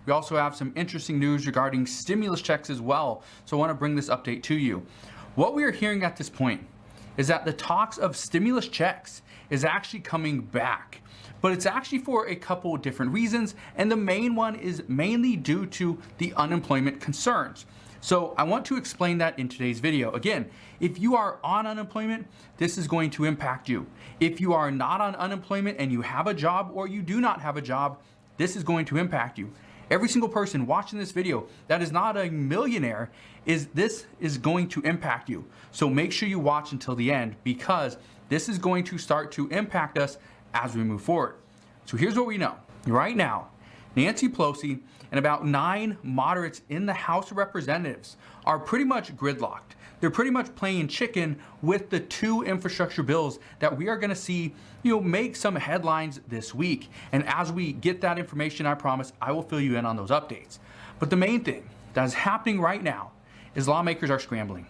We also have some interesting news regarding stimulus checks as well. So I want to bring this update to you. What we are hearing at this point is that the talks of stimulus checks is actually coming back. But it's actually for a couple of different reasons, and the main one is mainly due to the unemployment concerns. So I want to explain that in today's video. Again, if you are on unemployment, this is going to impact you. If you are not on unemployment and you have a job or you do not have a job, this is going to impact you. Every single person watching this video that is not a millionaire, this is going to impact you. So make sure you watch until the end, because this is going to start to impact us as we move forward. So here's what we know. Right now, Nancy Pelosi and about 9 moderates in the House of Representatives are pretty much gridlocked. They're pretty much playing chicken with the 2 infrastructure bills that we are going to see, make some headlines this week. And as we get that information, I promise I will fill you in on those updates. But the main thing that is happening right now is lawmakers are scrambling.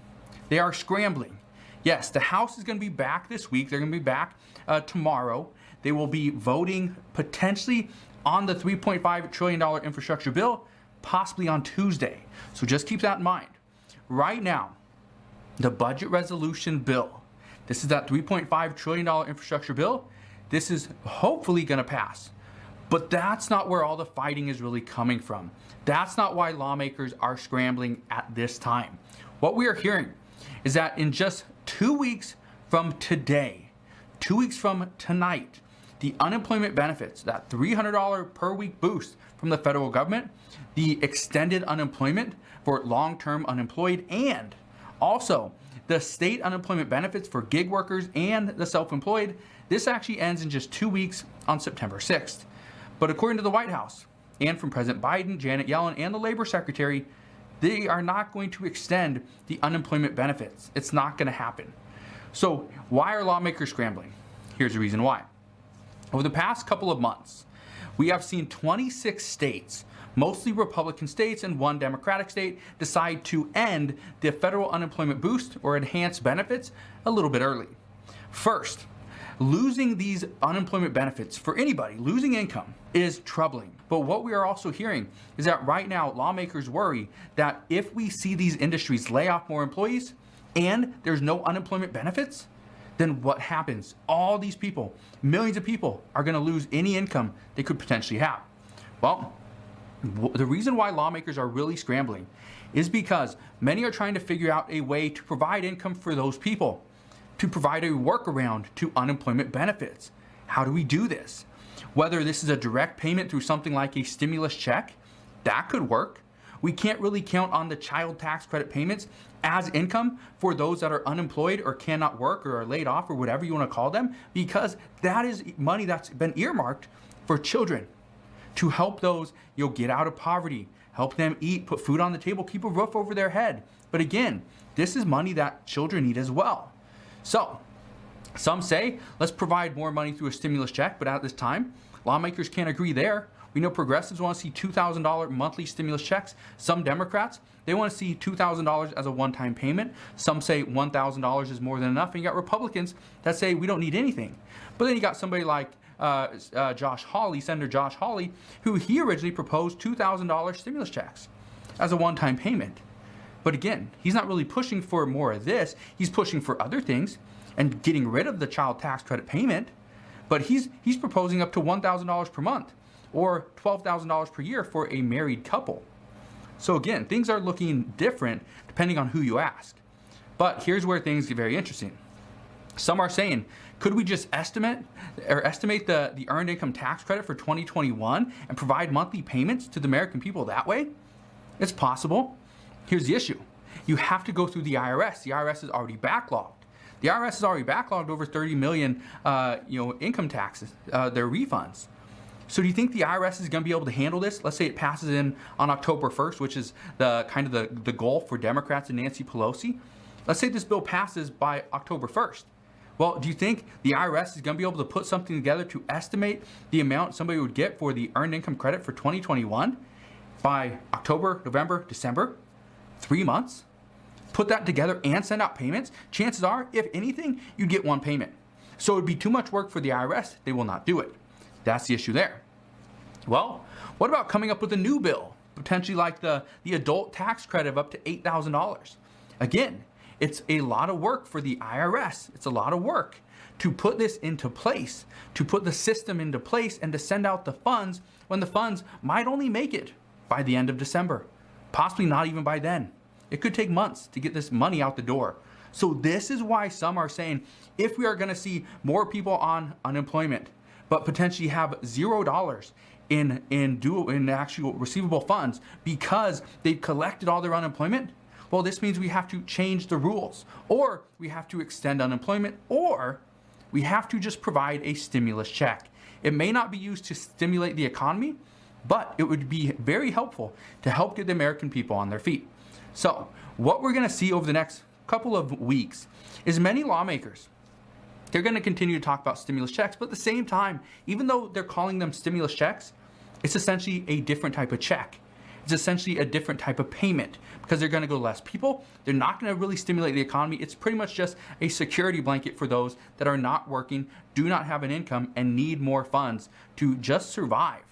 They are scrambling. Yes, the House is going to be back this week. They're going to be back tomorrow. They will be voting potentially on the $3.5 trillion infrastructure bill, possibly on Tuesday. So just keep that in mind. Right now, the budget resolution bill, this is that $3.5 trillion infrastructure bill, this is hopefully going to pass. But that's not where all the fighting is really coming from. That's not why lawmakers are scrambling at this time. What we are hearing is that in just 2 weeks from today, 2 weeks from tonight, the unemployment benefits, that $300 per week boost from the federal government, the extended unemployment for long-term unemployed, and also the state unemployment benefits for gig workers and the self-employed, this actually ends in just 2 weeks on September 6th. But according to the White House and from President Biden, Janet Yellen, and the Labor Secretary, they are not going to extend the unemployment benefits. It's not going to happen. So why are lawmakers scrambling? Here's the reason why. Over the past couple of months, we have seen 26 states, mostly Republican states and 1 Democratic state, decide to end the federal unemployment boost or enhanced benefits a little bit early. First, losing these unemployment benefits for anybody, losing income, is troubling. But what we are also hearing is that right now, lawmakers worry that if we see these industries lay off more employees and there's no unemployment benefits, then what happens? All these people, millions of people, are going to lose any income they could potentially have. Well, the reason why lawmakers are really scrambling is because many are trying to figure out a way to provide income for those people, to provide a workaround to unemployment benefits. How do we do this? Whether this is a direct payment through something like a stimulus check, that could work. We can't really count on the child tax credit payments as income for those that are unemployed or cannot work or are laid off or whatever you want to call them, because that is money that's been earmarked for children to help those get out of poverty, help them eat, put food on the table, keep a roof over their head. But again, this is money that children need as well. So some say, let's provide more money through a stimulus check, but at this time, lawmakers can't agree there. We know progressives want to see $2,000 monthly stimulus checks. Some Democrats, they want to see $2,000 as a one-time payment. Some say $1,000 is more than enough. And you got Republicans that say we don't need anything. But then you got somebody like Josh Hawley, Senator Josh Hawley, who he originally proposed $2,000 stimulus checks as a one-time payment. But again, he's not really pushing for more of this. He's pushing for other things and getting rid of the child tax credit payment. But he's proposing up to $1,000 per month, or $12,000 per year for a married couple. So again, things are looking different depending on who you ask. But here's where things get very interesting. Some are saying, could we just estimate the earned income tax credit for 2021 and provide monthly payments to the American people that way? It's possible. Here's the issue. You have to go through the IRS. The IRS is already backlogged. The IRS is already backlogged over 30 million income taxes, their refunds. So do you think the IRS is going to be able to handle this? Let's say it passes in on October 1st, which is the goal for Democrats and Nancy Pelosi. Let's say this bill passes by October 1st. Well, do you think the IRS is going to be able to put something together to estimate the amount somebody would get for the earned income credit for 2021 by October, November, December? 3 months? Put that together and send out payments? Chances are, if anything, you'd get one payment. So it would be too much work for the IRS. They will not do it. That's the issue there. Well, what about coming up with a new bill, potentially like the adult tax credit of up to $8,000? Again, it's a lot of work for the IRS. It's a lot of work to put this into place, to put the system into place and to send out the funds when the funds might only make it by the end of December, possibly not even by then. It could take months to get this money out the door. So this is why some are saying if we are going to see more people on unemployment, but potentially have $0 in actual receivable funds because they've collected all their unemployment, well, this means we have to change the rules, or we have to extend unemployment, or we have to just provide a stimulus check. It may not be used to stimulate the economy, but it would be very helpful to help get the American people on their feet. So what we're going to see over the next couple of weeks is many lawmakers, they're going to continue to talk about stimulus checks, but at the same time, even though they're calling them stimulus checks, it's essentially a different type of check. It's essentially a different type of payment because they're going to go to less people. They're not going to really stimulate the economy. It's pretty much just a security blanket for those that are not working, do not have an income, and need more funds to just survive.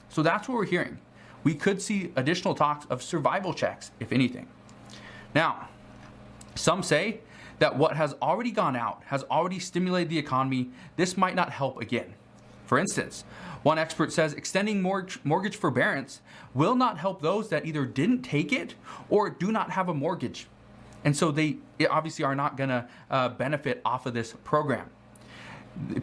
So that's what we're hearing. We could see additional talks of survival checks, if anything. Now, some say that what has already gone out has already stimulated the economy. This might not help again. For instance, one expert says extending mortgage forbearance will not help those that either didn't take it or do not have a mortgage. And so they obviously are not going to benefit off of this program.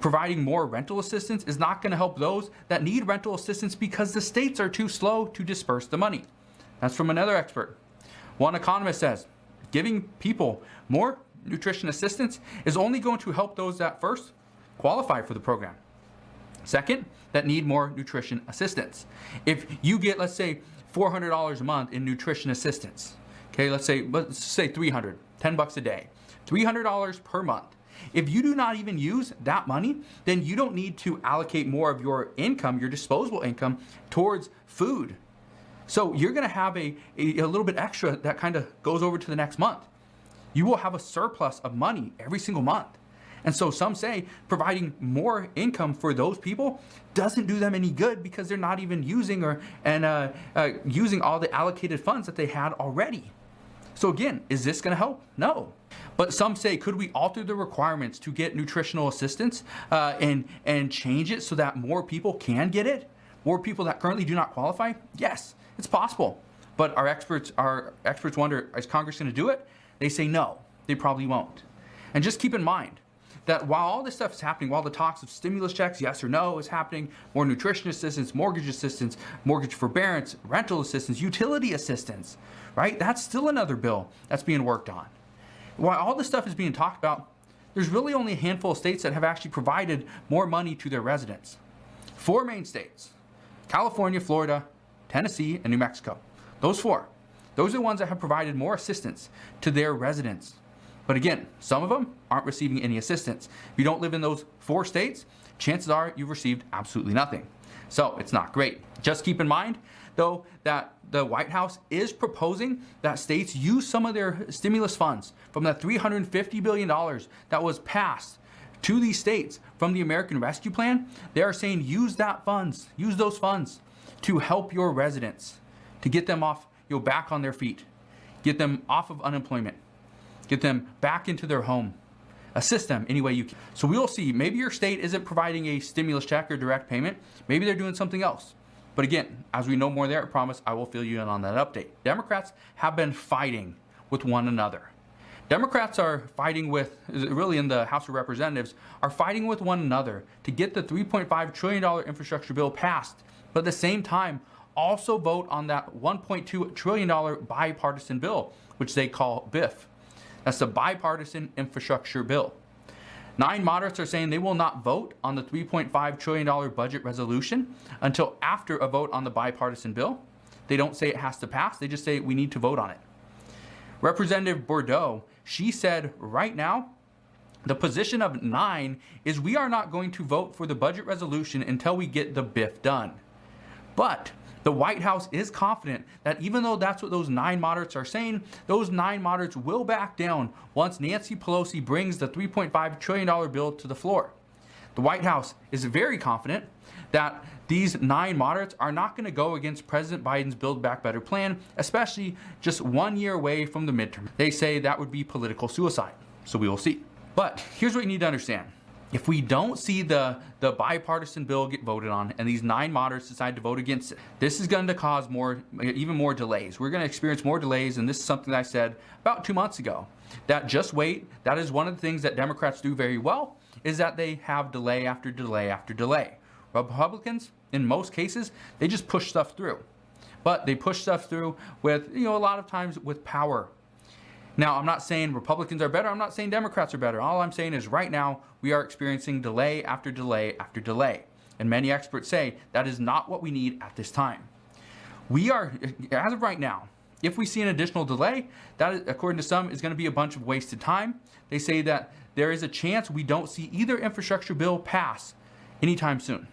Providing more rental assistance is not going to help those that need rental assistance because the states are too slow to disperse the money. That's from another expert. One economist says giving people more nutrition assistance is only going to help those that first qualify for the program. Second, that need more nutrition assistance. If you get, let's say, $400 a month in nutrition assistance, okay, let's say $300, $10 a day, $300 per month. If you do not even use that money, then you don't need to allocate more of your income, your disposable income, towards food. So you're going to have a little bit extra that kind of goes over to the next month. You will have a surplus of money every single month. And so some say providing more income for those people doesn't do them any good because they're not even using using all the allocated funds that they had already. So again, is this going to help? No. But some say, could we alter the requirements to get nutritional assistance and change it so that more people can get it? More people that currently do not qualify? Yes, it's possible. But our experts wonder, is Congress going to do it? They say no, they probably won't. And just keep in mind that while all this stuff is happening, while the talks of stimulus checks, yes or no, is happening, more nutrition assistance, mortgage forbearance, rental assistance, utility assistance, right? That's still another bill that's being worked on. While all this stuff is being talked about, there's really only a handful of states that have actually provided more money to their residents. 4 main states: California, Florida, Tennessee, and New Mexico. Those 4. Those are the ones that have provided more assistance to their residents. But again, some of them aren't receiving any assistance. If you don't live in those 4 states, chances are you've received absolutely nothing. So it's not great. Just keep in mind, though, that the White House is proposing that states use some of their stimulus funds from the $350 billion that was passed to these states from the American Rescue Plan. They are saying use those funds to help your residents, to get them off, back on their feet, get them off of unemployment, get them back into their home, assist them any way you can. So we'll see. Maybe your state isn't providing a stimulus check or direct payment. Maybe they're doing something else. But again, as we know more there, I promise I will fill you in on that update. Democrats have been fighting with one another. Democrats are fighting really in the House of Representatives, are fighting with one another to get the $3.5 trillion infrastructure bill passed, but at the same time, also vote on that $1.2 trillion bipartisan bill, which they call BIF. That's the bipartisan infrastructure bill. 9 moderates are saying they will not vote on the $3.5 trillion budget resolution until after a vote on the bipartisan bill. They don't say it has to pass, they just say we need to vote on it. Representative Bordeaux, she said right now, the position of 9 is we are not going to vote for the budget resolution until we get the BIF done. But the White House is confident that even though that's what those 9 moderates are saying, those 9 moderates will back down once Nancy Pelosi brings the $3.5 trillion bill to the floor. The White House is very confident that these 9 moderates are not going to go against President Biden's Build Back Better plan, especially just 1 year away from the midterm. They say that would be political suicide. So we will see. But here's what you need to understand. If we don't see the bipartisan bill get voted on and these 9 moderates decide to vote against it, this is going to cause even more delays. We're going to experience more delays, and this is something that I said about 2 months ago. That just wait, that is one of the things that Democrats do very well, is that they have delay after delay after delay. Republicans, in most cases, they just push stuff through. But they push stuff through with, a lot of times with power. Now, I'm not saying Republicans are better. I'm not saying Democrats are better. All I'm saying is right now we are experiencing delay after delay after delay. And many experts say that is not what we need at this time. We are, as of right now, if we see an additional delay, that, according to some, is going to be a bunch of wasted time. They say that there is a chance we don't see either infrastructure bill pass anytime soon.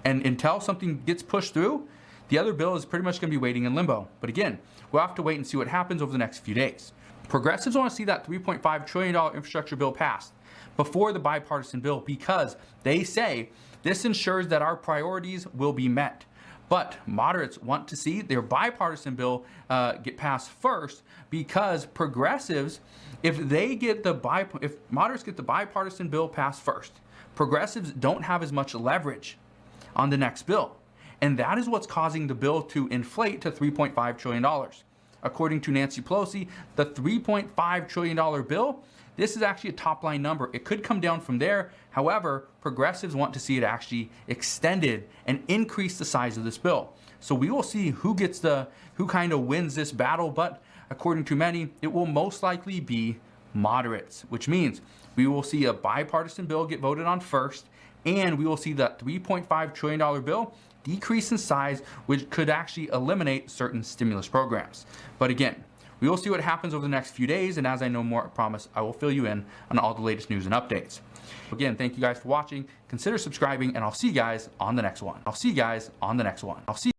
And until something gets pushed through, the other bill is pretty much going to be waiting in limbo. But again, we'll have to wait and see what happens over the next few days. Progressives want to see that $3.5 trillion infrastructure bill passed before the bipartisan bill because they say this ensures that our priorities will be met. But moderates want to see their bipartisan bill get passed first because progressives, if moderates get the bipartisan bill passed first, progressives don't have as much leverage on the next bill. And that is what's causing the bill to inflate to $3.5 trillion. According to Nancy Pelosi, the $3.5 trillion bill, this is actually a top line number. It could come down from there. However, progressives want to see it actually extended and increase the size of this bill. So we will see who kind of wins this battle. But according to many, it will most likely be moderates, which means we will see a bipartisan bill get voted on first, and we will see that $3.5 trillion bill decrease in size, which could actually eliminate certain stimulus programs. But again, we will see what happens over the next few days, and as I know more, I promise I will fill you in on all the latest news and updates. Again, thank you guys for watching. Consider subscribing, and I'll see you guys on the next one.